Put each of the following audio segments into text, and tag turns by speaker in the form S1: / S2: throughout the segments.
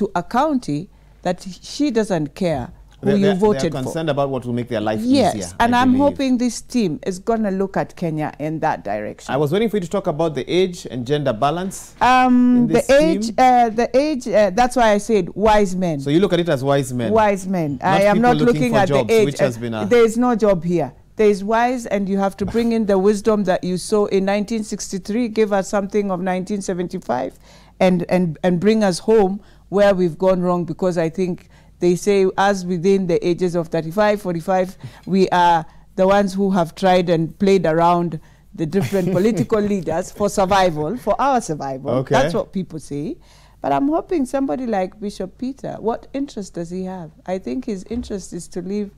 S1: to a county that she doesn't care who you voted for.
S2: They're concerned about what will make their life
S1: easier.
S2: Yes,
S1: and I'm hoping this team is going to look at Kenya in that direction.
S2: I was waiting for you to talk about the age and gender balance.
S1: The age, that's why I said wise men.
S2: So you look at it as wise men?
S1: Wise men. I am not looking at
S2: jobs,
S1: the age.
S2: Which has been
S1: there is no job here. There is wise, and you have to bring in the wisdom that you saw in 1963, give us something of 1975, and bring us home where we've gone wrong, because I think they say us within the ages of 35, 45, we are the ones who have tried and played around the different political leaders for survival, for our survival.
S2: Okay.
S1: That's what people say. But I'm hoping somebody like Bishop Peter, what interest does he have? I think his interest is to leave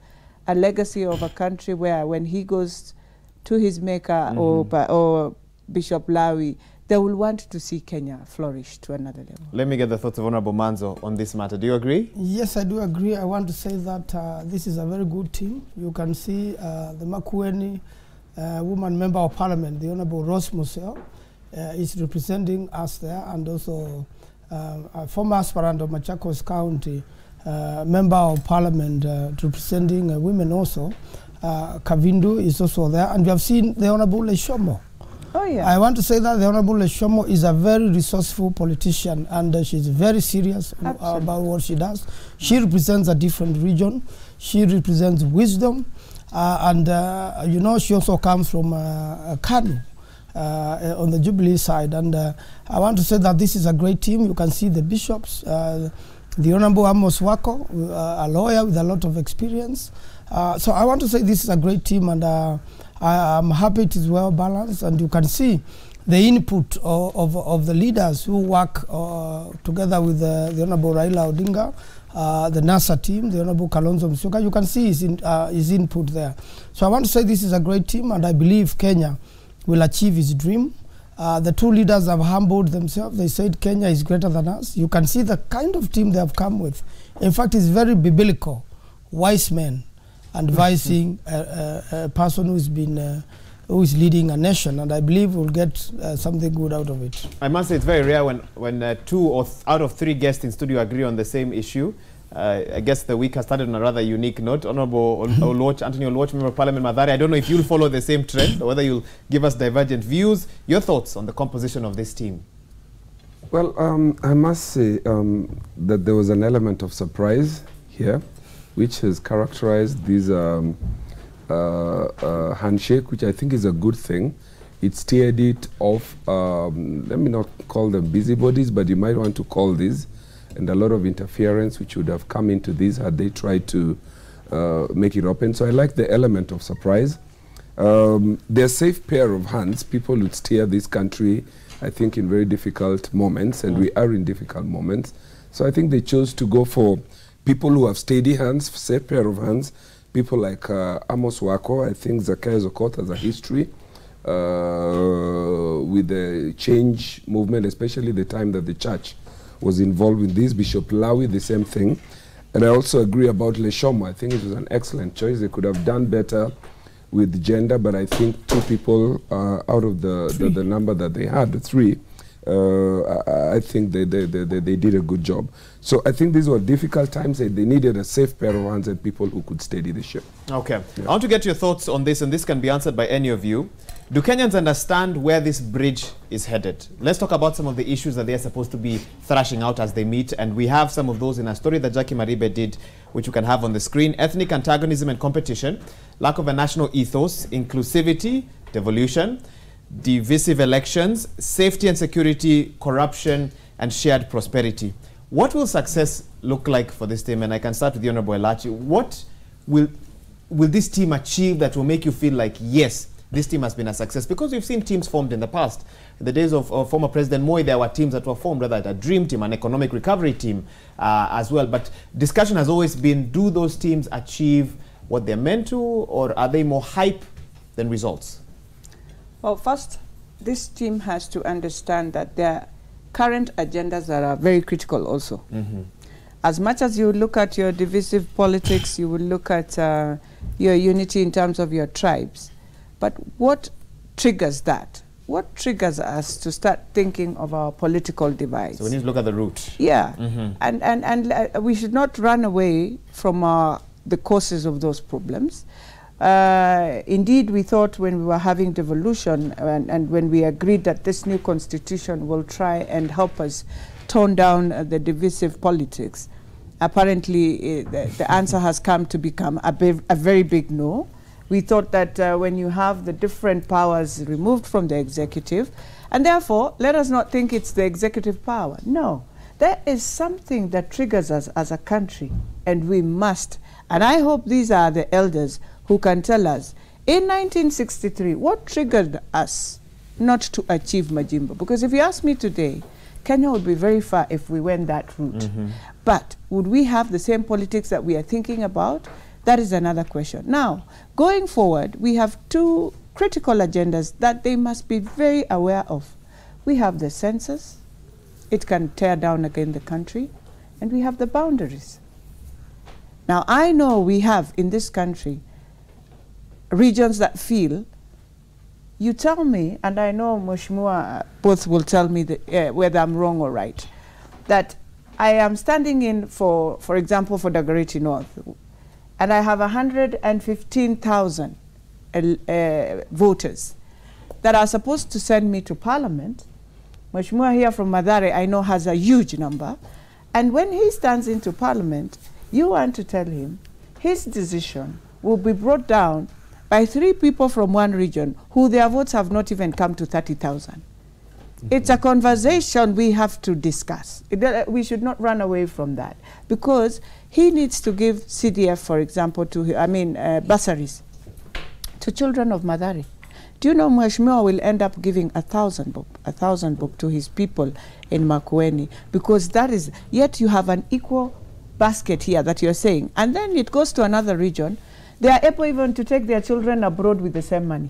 S1: a legacy of a country where when he goes to his maker or Bishop Lawi, they will want to see Kenya flourish to another level.
S2: Let me get the thoughts of Honorable Manzo on this matter. Do you agree?
S3: Yes, I do agree. I want to say that this is a very good team. You can see the Makueni woman member of parliament, the Honorable Rose Museo, is representing us there, and also a former aspirant of Machakos County, member of parliament representing women also. Kavindu is also there, and we have seen the Honorable Leshomo.
S1: Oh, yeah.
S3: I want to say that the Honorable Leshomo is a very resourceful politician, and she's very serious about what she does. She represents a different region. She represents wisdom, and you know, she also comes from Kanu on the Jubilee side. And I want to say that this is a great team. You can see the bishops, the Honorable Amos Wako, a lawyer with a lot of experience. So I want to say this is a great team, and I'm happy it is well balanced, and you can see the input of the leaders who work together with the Honorable Raila Odinga, the NASA team, the Honorable Kalonzo Musyoka. You can see his input there. So I want to say this is a great team, and I believe Kenya will achieve its dream. The two leaders have humbled themselves. They said Kenya is greater than us. You can see the kind of team they have come with. In fact, it's very biblical, wise men advising a person who is leading a nation, and I believe we'll get something good out of it.
S2: I must say it's very rare when 2 out of 3 guests in studio agree on the same issue. I guess the week has started on a rather unique note. Honorable Anthony Oluoch, Member of Parliament Mathare, I don't know if you'll follow the same trend or whether you'll give us divergent views. Your thoughts on the composition of this team?
S4: Well, I must say that there was an element of surprise here, which has characterized this handshake, which I think is a good thing. It steered it off, let me not call them busybodies, but you might want to call these, and a lot of interference which would have come into this had they tried to make it open. So I like the element of surprise. They're a safe pair of hands. People would steer this country, I think, in very difficult moments, and we are in difficult moments. So I think they chose to go for people who have steady hands, safe pair of hands, people like Amos Wako. I think Zacchaeus Okoth has a history with the change movement, especially the time that the church was involved with this. Bishop Lawi, the same thing. And I also agree about Leshomo. I think it was an excellent choice. They could have done better with gender, but I think 2 people out of the number that they had, 3, I think they did a good job. So I think these were difficult times. They needed a safe pair of hands and people who could steady the ship.
S2: Okay. Yeah. I want to get your thoughts on this, and this can be answered by any of you. Do Kenyans understand where this bridge is headed? Let's talk about some of the issues that they're supposed to be thrashing out as they meet, and we have some of those in a story that Jackie Maribe did, which you can have on the screen. Ethnic antagonism and competition, lack of a national ethos, inclusivity, devolution, divisive elections, safety and security, corruption, and shared prosperity. What will success look like for this team? And I can start with the Honorable Elachi. What will this team achieve that will make you feel like, yes, this team has been a success? Because we've seen teams formed in the past. In the days of former President Moi, there were teams that were formed, whether a dream team, an economic recovery team as well. But discussion has always been, do those teams achieve what they're meant to, or are they more hype than results?
S1: Well, first, this team has to understand that their current agendas are very critical also. As much as you look at your divisive politics, you will look at your unity in terms of your tribes. But what triggers that? what triggers us to start thinking of our political divides?
S2: So we need to look at the root.
S1: Yeah, and we should not run away from the causes of those problems. Indeed, we thought when we were having devolution and when we agreed that this new constitution will try and help us tone down the divisive politics, apparently the answer has come to become a very big no. We thought that when you have the different powers removed from the executive, and therefore let us not think it's the executive power. No, there is something that triggers us as a country, and we must. And I hope these are the elders who can tell us, in 1963, what triggered us not to achieve Majimbo? Because if you ask me today, Kenya would be very far if we went that route. But would we have the same politics that we are thinking about? That is another question. Now, going forward, we have two critical agendas that they must be very aware of. We have the census. It can tear down again the country. And we have the boundaries. Now, I know we have in this country regions that feel, you tell me, and I know Mheshimiwa both will tell me whether I'm wrong or right, that I am standing in for example, for Dagoretti North, and I have 115,000 voters that are supposed to send me to Parliament. Mheshimiwa here from Mathare, I know, has a huge number. And when he stands into Parliament, you want to tell him his decision will be brought down by 3 people from one region who their votes have not even come to 30,000. It's a conversation we have to discuss. We should not run away from that, because he needs to give CDF, for example, bursaries to children of Mathare. Do you know Mheshimiwa will end up giving 1,000 bob to his people in Makueni, because that is, yet you have an equal basket here that you're saying, and then it goes to another region. They are able even to take their children abroad with the same money.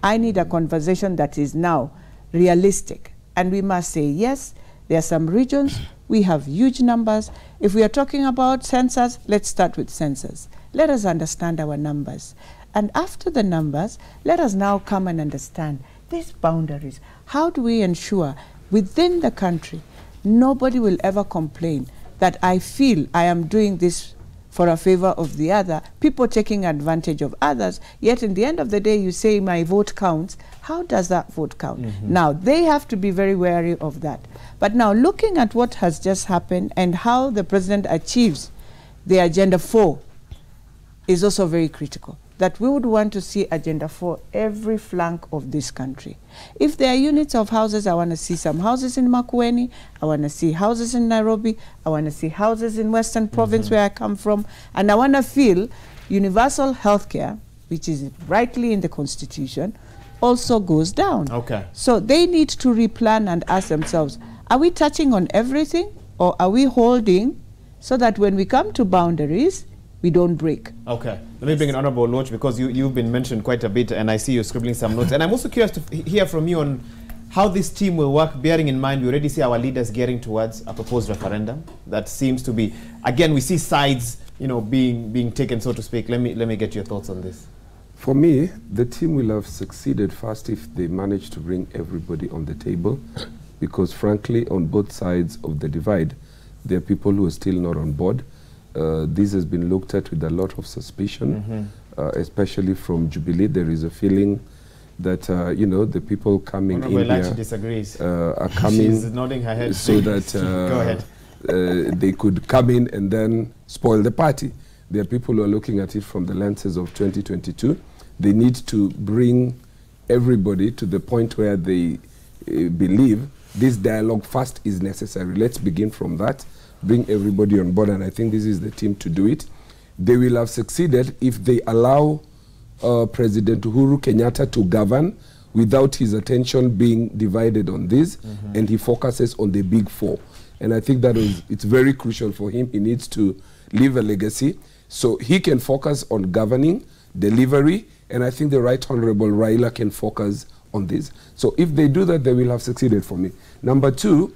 S1: I need a conversation that is now realistic. And we must say, yes, there are some regions, we have huge numbers. If we are talking about census, let's start with census. Let us understand our numbers. And after the numbers, let us now come and understand these boundaries. How do we ensure within the country, nobody will ever complain that I feel I am doing this for a favor of the other, people taking advantage of others, yet in the end of the day you say my vote counts. How does that vote count? Now, they have to be very wary of that. But now, looking at what has just happened and how the president achieves the Agenda 4 is also very critical. That we would want to see Agenda 4 every flank of this country. If there are units of houses, I want to see some houses in Makueni, I want to see houses in Nairobi, I want to see houses in Western Province where I come from, and I want to feel universal health care, which is rightly in the Constitution, also goes down. Okay. So they need to replan and ask themselves, are we touching on everything, or are we holding so that when we come to boundaries, we don't break? Okay. Let me bring in Honorable Loach, because you've been mentioned quite a bit, and I see you scribbling some notes. And I'm also curious to hear from you on how this team will work, bearing in mind we already see our leaders gearing towards a proposed referendum. That seems to be, again, we see sides, being taken, so to speak. Let me get your thoughts on this.
S4: For me, the team will have succeeded first if they manage to bring everybody on the table, because frankly, on both sides of the divide, there are people who are still not on board. This has been looked at with a lot of suspicion, especially from Jubilee. There is a feeling that, the people coming in here disagrees. Are coming. She's nodding her head so that go ahead. They could come in and then spoil the party. There are people who are looking at it from the lenses of 2022. They need to bring everybody to the point where they believe this dialogue first is necessary. Let's begin from that. Bring everybody on board, and I think this is the team to do it. They will have succeeded if they allow President Uhuru Kenyatta to govern without his attention being divided on this, and he focuses on the big 4. And I think that it's very crucial for him. He needs to leave a legacy so he can focus on governing, delivery, and I think the Right Honorable Raila can focus on this. So if they do that, they will have succeeded for me. Number 2,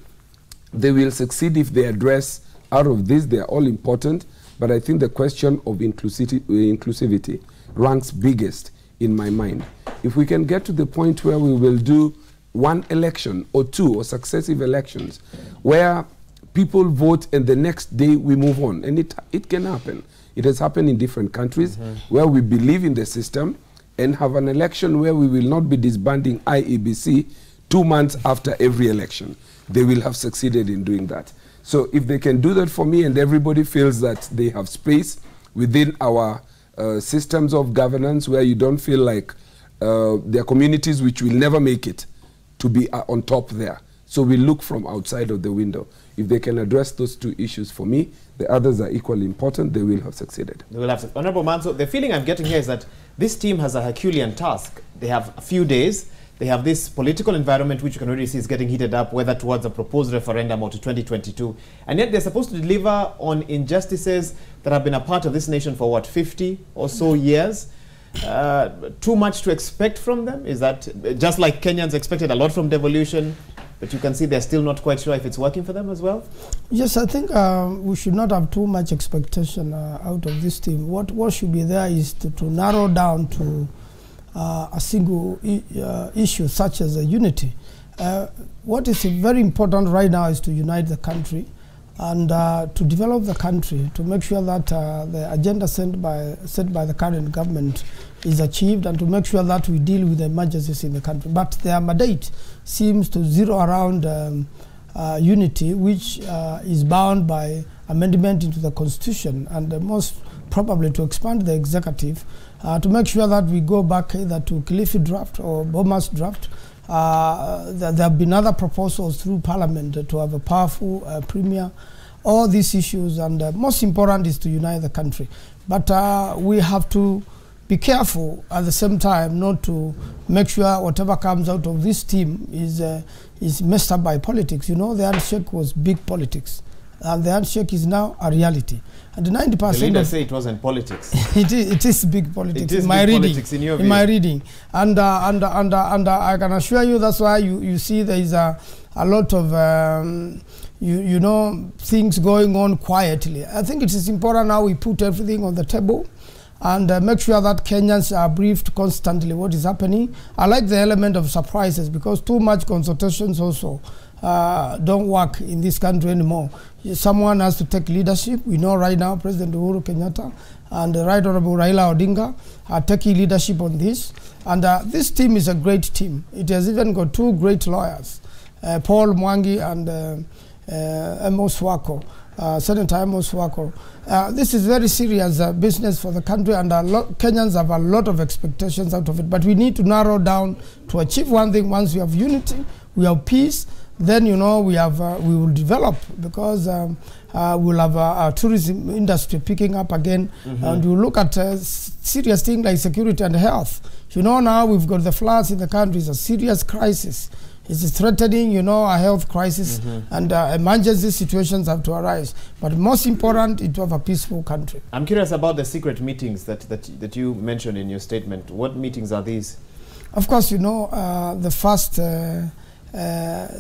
S4: they will succeed if they address, out of this, they are all important, but I think the question of inclusivity ranks biggest in my mind. If we can get to the point where we will do one election or two or successive elections where people vote and the next day we move on. And it can happen. It has happened in different countries where we believe in the system and have an election where we will not be disbanding IEBC 2 months after every election. They will have succeeded in doing that. So if they can do that for me and everybody feels that they have space within our systems of governance where you don't feel like there are communities which will never make it to be on top there. So we look from outside of the window. If they can address those two issues for me, the others are equally important, they will have succeeded.
S2: They will have succeeded. Honorable Manso, the feeling I'm getting here is that this team has a Herculean task. They have a few days. They have this political environment which you can already see is getting heated up, whether towards a proposed referendum or to 2022. And yet they're supposed to deliver on injustices that have been a part of this nation for, what, 50 or so years? Too much to expect from them? Is that just like Kenyans expected a lot from devolution, but you can see they're still not quite sure if it's working for them as well?
S3: Yes, I think we should not have too much expectation out of this team. What should be there is to narrow down to a single issue such as a unity. What is very important right now is to unite the country and to develop the country, to make sure that the agenda set by the current government is achieved, and to make sure that we deal with the emergencies in the country. But their mandate seems to zero around unity, which is bound by amendment into the constitution, and most probably to expand the executive, to make sure that we go back either to Kilifi draft or Bomas draft. There have been other proposals through Parliament to have a powerful premier. All these issues, and most important is to unite the country. But we have to be careful at the same time not to make sure whatever comes out of this team is messed up by politics. You know, the handshake was big politics, and the handshake is now a reality. And 90%. The
S2: leaders say it wasn't politics.
S3: it is big politics.
S2: It is
S3: in my
S2: big
S3: reading.
S2: Politics in your view.
S3: In my reading, and I can assure you that's why you see there is a lot of you know, things going on quietly. I think it is important now we put everything on the table and make sure that Kenyans are briefed constantly what is happening. I like the element of surprises, because too much consultations also don't work in this country anymore. Someone has to take leadership. We know right now President Uhuru Kenyatta and the Right Honorable Raila Odinga are taking leadership on this. And this team is a great team. It has even got two great lawyers, Paul Mwangi and Amos Wako, Senator Amos Wako. This is very serious business for the country, and Kenyans have a lot of expectations out of it. But we need to narrow down to achieve one thing. Once we have unity, we have peace, then, you know, we will develop, because we'll have a tourism industry picking up again, and we look at serious things like security and health. You know, now we've got the floods in the country. It's a serious crisis. It's threatening, you know, a health crisis, and emergency situations have to arise. But most important is to have a peaceful country.
S2: I'm curious about the secret meetings that you mentioned in your statement. What meetings are these?
S3: Of course, you know, the first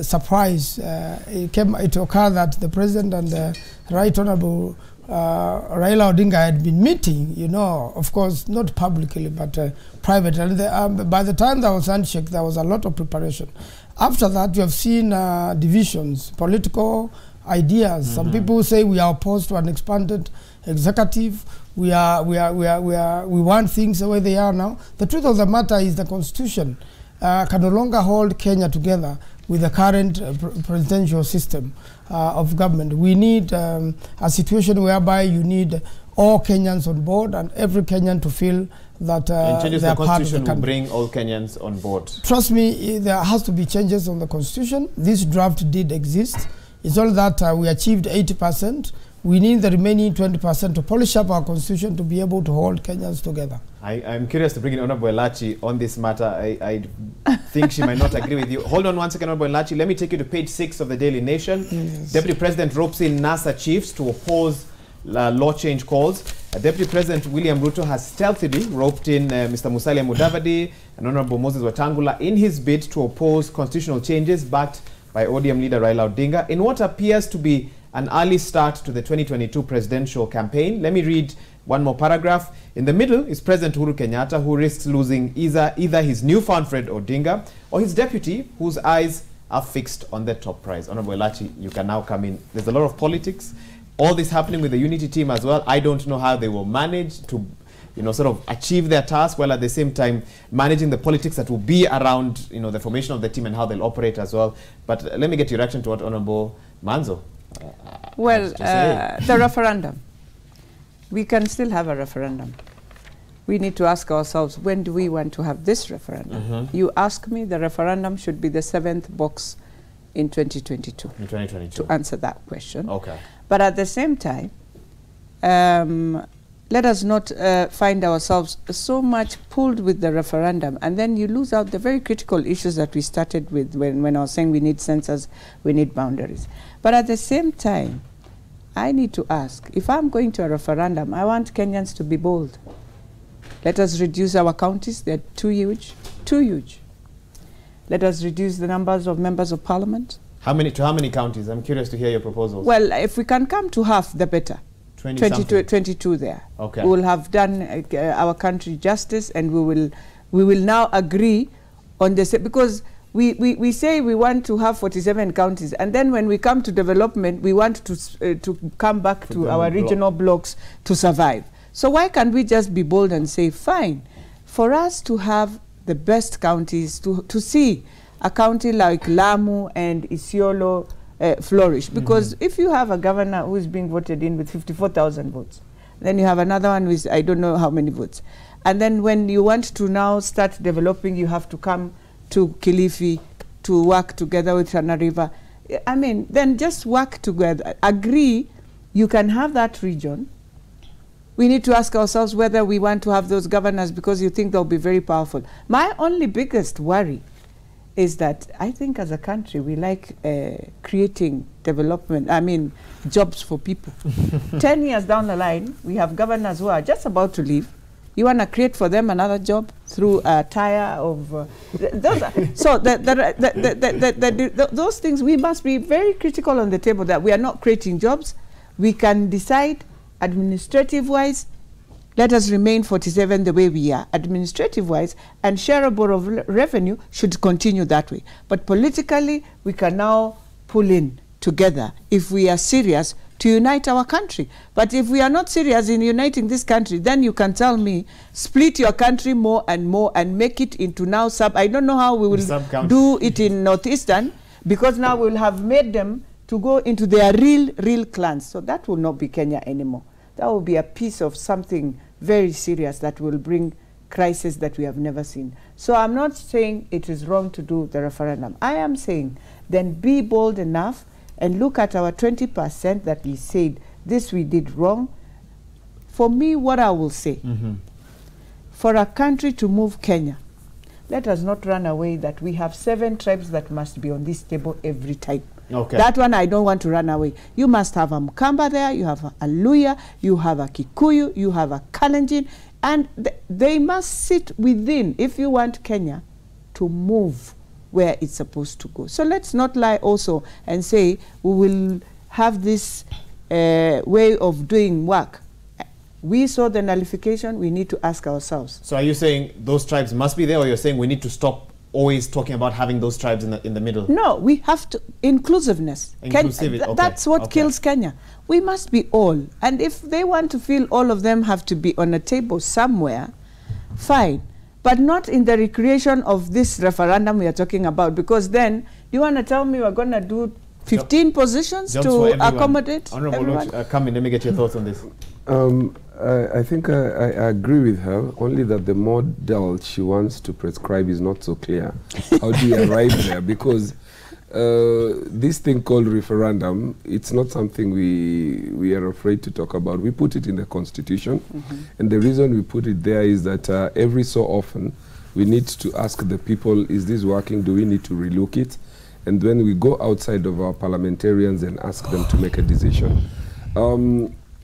S3: surprise, it occurred that the President and the Right Honorable Raila Odinga had been meeting, you know, of course, not publicly, but privately. And by the time there was handshake, there was a lot of preparation. After that, you have seen divisions, political ideas. Some people say we are opposed to an expanded executive. We want things the way they are now. The truth of the matter is the Constitution can no longer hold Kenya together with the current presidential system of government. We need a situation whereby you need all Kenyans on board, and every Kenyan to feel that
S2: changes
S3: they are
S2: the
S3: part of the
S2: Constitution will
S3: country.
S2: bring all Kenyans on board.
S3: Trust me, there has to be changes on the Constitution. This draft did exist. It's all that we achieved 80%. We need the remaining 20% to polish up our Constitution to be able to hold Kenyans together.
S2: I'm curious to bring in Honorable Elachi on this matter. I think she might not agree with you. Hold on one second, Honorable Elachi. Let me take you to page 6 of the Daily Nation. Yes. Deputy President ropes in NASA chiefs to oppose law change calls. Deputy President William Ruto has stealthily roped in Mr. Musalia Mudavadi and Honorable Moses Wetangula in his bid to oppose constitutional changes backed by ODM leader Raila Odinga in what appears to be an early start to the 2022 presidential campaign. Let me read one more paragraph. In the middle is President Uhuru Kenyatta, who risks losing either his newfound friend Odinga or his deputy, whose eyes are fixed on the top prize. Honorable Elachi, you can now come in. There's a lot of politics. All this happening with the unity team as well. I don't know how they will manage to, sort of achieve their task while at the same time managing the politics that will be around, the formation of the team and how they'll operate as well. But let me get your reaction to what Honorable Manzo
S1: well, the referendum. We can still have a referendum. We need to ask ourselves, when do we want to have this referendum? You ask me, the referendum should be the 7th box in 2022.
S2: In 2022.
S1: To answer that question.
S2: Okay.
S1: But at the same time, let us not find ourselves so much pulled with the referendum, and then you lose out the very critical issues that we started with when I was saying we need census, we need boundaries. But at the same time, I need to ask, if I'm going to a referendum, I want Kenyans to be bold. Let us reduce our counties. They're too huge, too huge. Let us reduce the numbers of members of parliament. How many
S2: counties? I'm curious to hear your proposals.
S1: Well, if we can come to half, the better. 22 there.
S2: Okay.
S1: We will have done our country justice, and we will now agree on this, because we say we want to have 47 counties, and then when we come to development, we want to come back to our regional blocks to survive. So why can't we just be bold and say, fine, for us to have the best counties, to see a county like Lamu and Isiolo flourish? Because if you have a governor who is being voted in with 54,000 votes, then you have another one with I don't know how many votes, and then when you want to now start developing, you have to come to Kilifi to work together with Tana River. I mean, then just work together, agree. You can have that region. We need to ask ourselves whether we want to have those governors because you think they'll be very powerful. My only biggest worry is that I think as a country we like creating development, jobs for people. 10 years down the line, we have governors who are just about to leave. You want to create for them another job through a tire of... those things, we must be very critical on the table that we are not creating jobs. We can decide administrative-wise, let us remain 47 the way we are, administrative-wise, and shareable of revenue should continue that way. But politically, we can now pull in together if we are serious to unite our country. But if we are not serious in uniting this country, then you can tell me, split your country more and make it into now I don't know how we will do it in Northeastern, because now we'll have made them to go into their real clans. So that will not be Kenya anymore. That will be a piece of something very serious that will bring crisis that we have never seen. So I'm not saying it is wrong to do the referendum. I am saying then be bold enough and look at our 20% that we said this we did wrong. For me, what I will say, for a country to move Kenya, let us not run away that we have 7 tribes that must be on this table every time.
S2: Okay.
S1: That one I don't want to run away. You must have a Mkamba there, you have a Luya, you have a Kikuyu, you have a Kalenjin, and they must sit within if you want Kenya to move where it's supposed to go. So let's not lie also and say we will have this way of doing work. We saw the nullification, we need to ask ourselves.
S2: So are you saying those tribes must be there, or you're saying we need to stop always talking about having those tribes in the middle?
S1: No, we have to, inclusiveness. That's what kills Kenya. We must be all. And if they want to feel all of them have to be on a table somewhere, fine. But not in the recreation of this referendum we are talking about, because then you want to tell me we're going to do 15 positions to accommodate everyone?
S2: Come in, let me get your thoughts on this.
S4: I think I agree with her, only that the model she wants to prescribe is not so clear. How do you arrive there? Because this thing called referendum, it's not something we are afraid to talk about. We put it in the Constitution, and the reason we put it there is that every so often we need to ask the people, is this working? Do we need to relook it? And then we go outside of our parliamentarians and ask them to make a decision.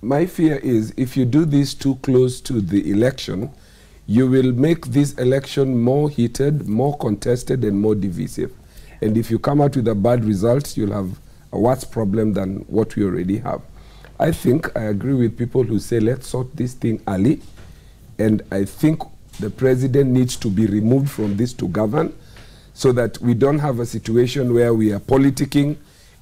S4: My fear is if you do this too close to the election, you will make this election more heated, more contested, and more divisive. And if you come out with a bad result, you'll have a worse problem than what we already have. I think I agree with people who say let's sort this thing early, and I think the president needs to be removed from this to govern, so that we don't have a situation where we are politicking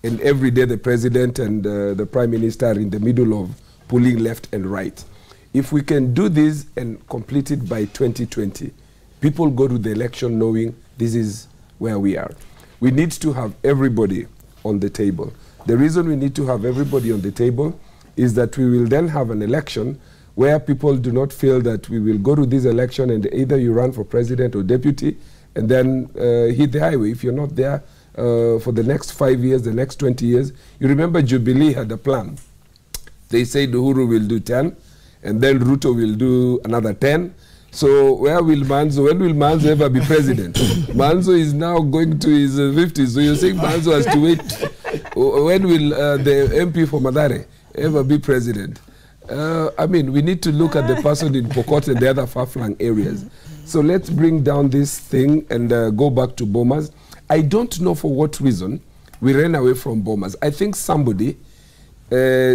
S4: and every day the president and the prime minister are in the middle of pulling left and right. If we can do this and complete it by 2020, people go to the election knowing this is where we are. We need to have everybody on the table. The reason we need to have everybody on the table is that we will then have an election where people do not feel that we will go to this election and either you run for president or deputy and then hit the highway. If you're not there for the next 5 years, the next 20 years, you remember Jubilee had a plan. They said Uhuru will do 10, and then Ruto will do another 10. So when will Manzo ever be president? Manzo is now going to his 50s, so you're saying Manzo has to wait. When will the MP for Mathare ever be president? I mean, we need to look at the person in Pokot and the other far-flung areas. So let's bring down this thing and go back to Bomas. I don't know for what reason we ran away from Bomas. I think somebody,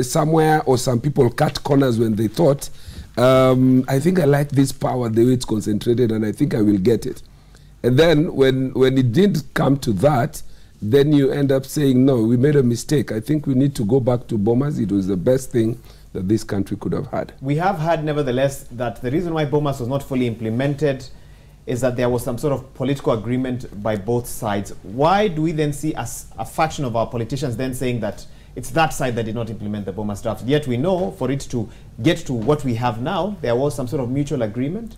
S4: somewhere, or some people cut corners when they thought, I think I like this power, the way it's concentrated, and I think I will get it. And then when it didn't come to that, then you end up saying, no, we made a mistake. I think we need to go back to Bomas. It was the best thing that this country could have had. We
S2: have had, nevertheless, that the reason why Bomas was not fully implemented is that there was some sort of political agreement by both sides. Why do we then see a faction of our politicians then saying that it's that side that did not implement the Bomas draft? Yet we know for it to get to what we have now, there was some sort of mutual agreement.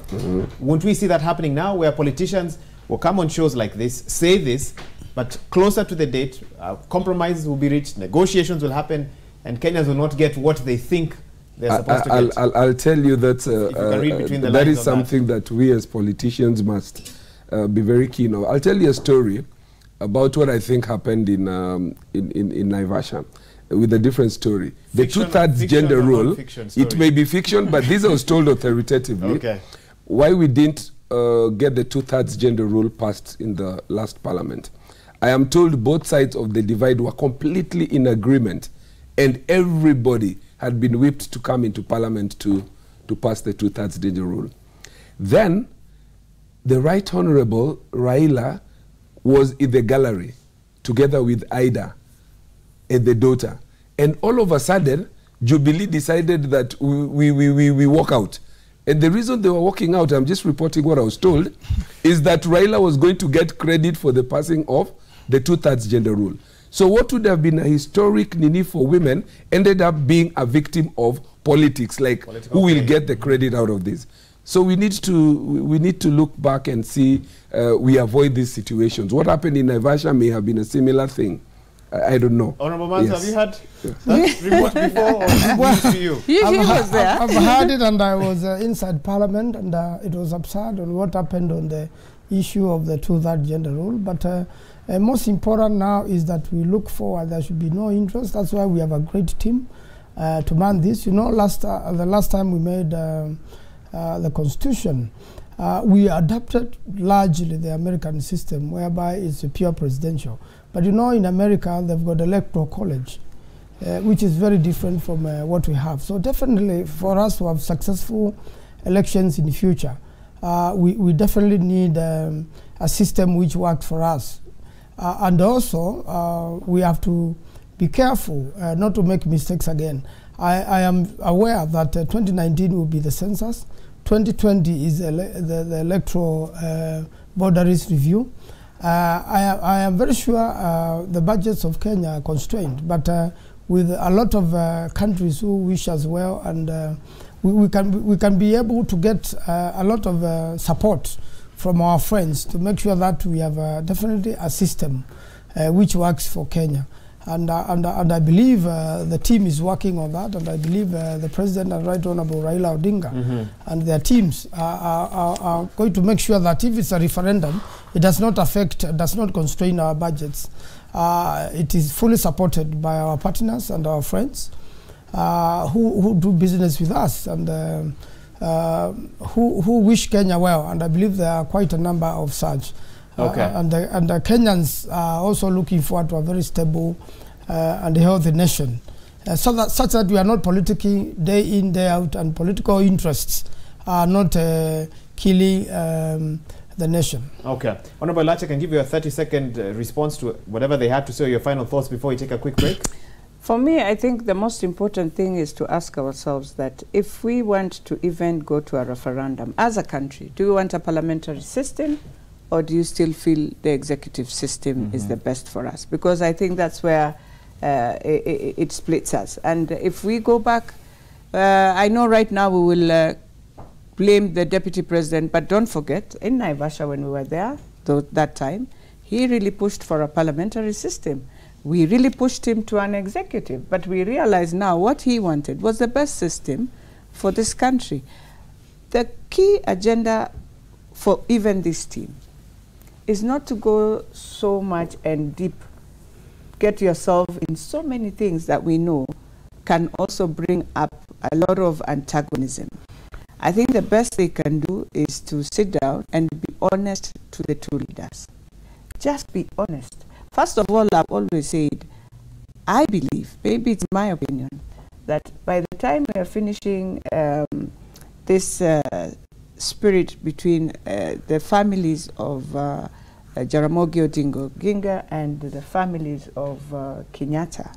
S2: Won't we see that happening now, where politicians will come on shows like this, say this, but closer to the date, compromises will be reached, negotiations will happen, and Kenyans will not get what they think they're supposed to get?
S4: I'll tell you that that is something that we as politicians must be very keen on. I'll tell you a story about what I think happened in Naivasha, with a different story.
S2: Fiction,
S4: the two-thirds gender rule, it may be fiction, but this was told authoritatively.
S2: Okay.
S4: Why we didn't get the two-thirds gender rule passed in the last parliament. I am told both sides of the divide were completely in agreement, and everybody had been whipped to come into parliament to pass the two-thirds gender rule. Then, the Right Honorable Raila was in the gallery together with Ida and the daughter. And all of a sudden, Jubilee decided that we walk out. And the reason they were walking out, I'm just reporting what I was told, is that Raila was going to get credit for the passing of the two-thirds gender rule. So what would have been a historic nini for women ended up being a victim of politics, like who will get the credit out of this. So we need to look back and see we avoid these situations. What happened in Naivasha may have been a similar thing. I don't know.
S2: Honorable Manzo, have you had that report before, or news to you?
S3: He was there. I've heard it, and I was inside Parliament, and it was absurd on what happened on the issue of the two-thirds gender rule. But most important now is that we look forward. There should be no interest. That's why we have a great team to man this. You know, the last time we made the Constitution, we adopted largely the American system, whereby it's a pure presidential. But you know, in America, they've got electoral college, which is very different from what we have. So definitely, for us to have successful elections in the future, we definitely need a system which works for us. And also, we have to be careful not to make mistakes again. I am aware that 2019 will be the census. 2020 is the electoral boundaries review. I am very sure the budgets of Kenya are constrained, but with a lot of countries who wish as well, and we can be able to get a lot of support from our friends to make sure that we have definitely a system which works for Kenya. And I believe the team is working on that, and I believe the President and Right Honorable Raila Odinga and their teams are going to make sure that if it's a referendum, it does not affect, does not constrain our budgets. It is fully supported by our partners and our friends who do business with us, and who wish Kenya well, and I believe there are quite a number of such.
S2: Okay.
S3: And the Kenyans are also looking forward to a very stable and healthy nation such that we are not politically day in, day out, and political interests are not killing the nation.
S2: Okay. Honorable Lache can give you a 30-second response to whatever they had to say, your final thoughts before we take a quick break.
S1: For me, I think the most important thing is to ask ourselves that if we want to even go to a referendum as a country, do we want a parliamentary system, or do you still feel the executive system is the best for us? Because I think that's where it splits us. And if we go back, I know right now we will blame the deputy president, but don't forget, in Naivasha when we were there, that time, he really pushed for a parliamentary system. We really pushed him to an executive, but we realize now what he wanted was the best system for this country. The key agenda for even this team is not to go so much and deep, get yourself in so many things that we know can also bring up a lot of antagonism. I think the best they can do is to sit down and be honest to the two leaders. Just be honest. First of all, I've always said, I believe, maybe it's my opinion, that by the time we are finishing this spirit between the families of Jaramogi Oginga Odinga and the families of Kenyatta,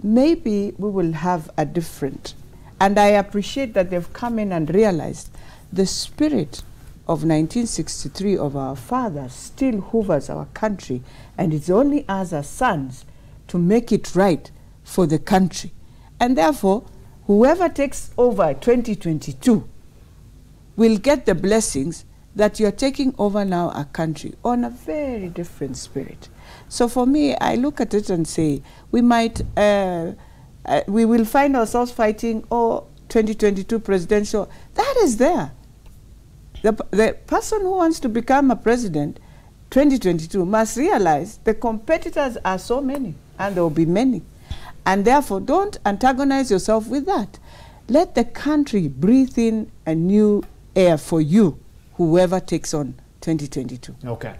S1: maybe we will have a different. And I appreciate that they've come in and realized the spirit of 1963 of our fathers still hoovers our country, and it's only us as sons to make it right for the country. And therefore, whoever takes over 2022 will get the blessings that you're taking over now a country on a very different spirit. So for me, I look at it and say, we might, we will find ourselves fighting, 2022 presidential. That is there. The person who wants to become a president 2022 must realize the competitors are so many, and there will be many. And therefore, don't antagonize yourself with that. Let the country breathe in a new air for you, whoever takes on 2022.
S2: Okay.
S1: Yeah.